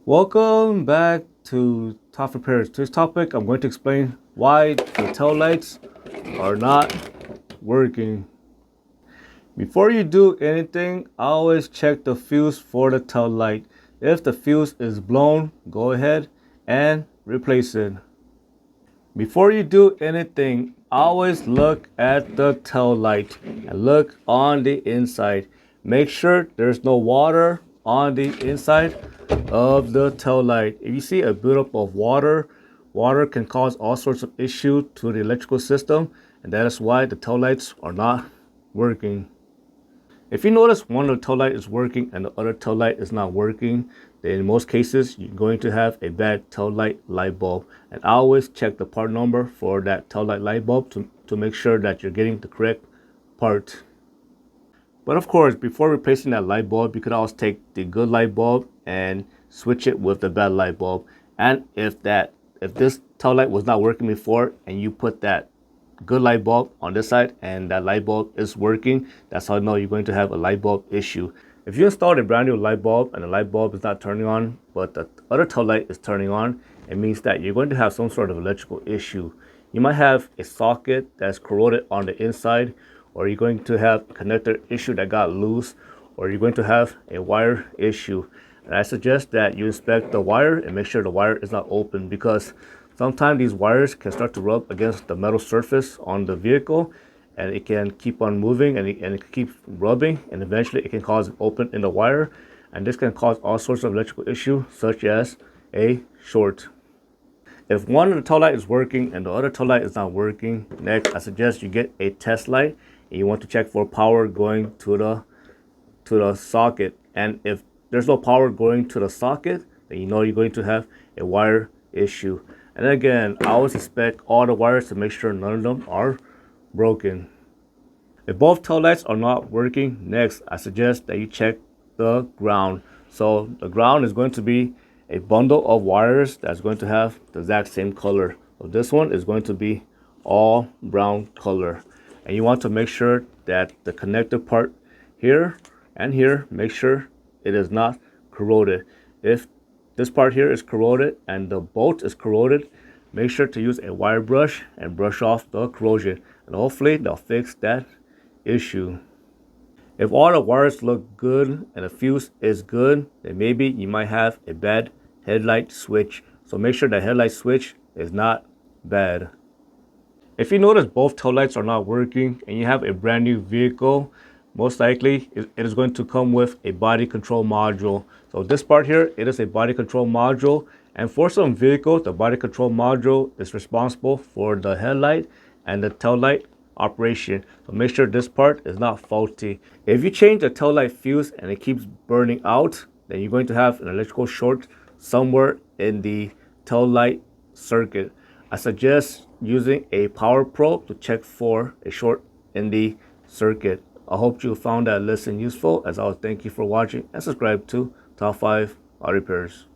Welcome back to Top Repairs. Today's topic, I'm going to explain why the tail lights are not working. Before you do anything, always check the fuse for the tail light. If the fuse is blown, go ahead and replace it. Before you do anything, always look at the tail light and look on the inside. Make sure there's no water on the inside of the tail light. If you see a buildup of water, water can cause all sorts of issues to the electrical system, and that is why the tail lights are not working. If you notice one of the tail light is working and the other tail light is not working, then in most cases you're going to have a bad tail light bulb. And I always check the part number for that tail light bulb to make sure that you're getting the correct part. But of course, before replacing that light bulb, you could always take the good light bulb and switch it with the bad light bulb. And if this tail light was not working before and you put that good light bulb on this side and that light bulb is working, that's how I know you're going to have a light bulb issue. If you installed a brand new light bulb and the light bulb is not turning on but the other tail light is turning on, it means that you're going to have some sort of electrical issue. You might have a socket that's corroded on the inside, or you're going to have a connector issue that got loose, or you're going to have a wire issue. And I suggest that you inspect the wire and make sure the wire is not open, because sometimes these wires can start to rub against the metal surface on the vehicle, and it can keep on moving and it can keep rubbing, and eventually it can cause an open in the wire, and this can cause all sorts of electrical issues such as a short. If one of the tail light is working and the other tail light is not working, next I suggest you get a test light and you want to check for power going to the socket. And if there's no power going to the socket, then you know you're going to have a wire issue. And again, I always inspect all the wires to make sure none of them are broken. If both tail lights are not working, next I suggest that you check the ground. So the ground is going to be a bundle of wires that's going to have the exact same color. So this one is going to be all brown color. And you want to make sure that the connector part here and here, make sure it is not corroded. If this part here is corroded and the bolt is corroded, make sure to use a wire brush and brush off the corrosion, and hopefully they'll fix that issue. If all the wires look good and the fuse is good, then maybe you might have a bad headlight switch. So make sure the headlight switch is not bad. If you notice both tail lights are not working and you have a brand new vehicle, most likely it is going to come with a body control module. So this part here, it is a body control module, and for some vehicles the body control module is responsible for the headlight and the tail light operation. So make sure this part is not faulty. If you change the tail light fuse and it keeps burning out, then you're going to have an electrical short somewhere in the tail light circuit. I suggest using a power probe to check for a short in the circuit. I hope you found that lesson useful. As always, thank you for watching and subscribe to Top 5 Auto Repairs.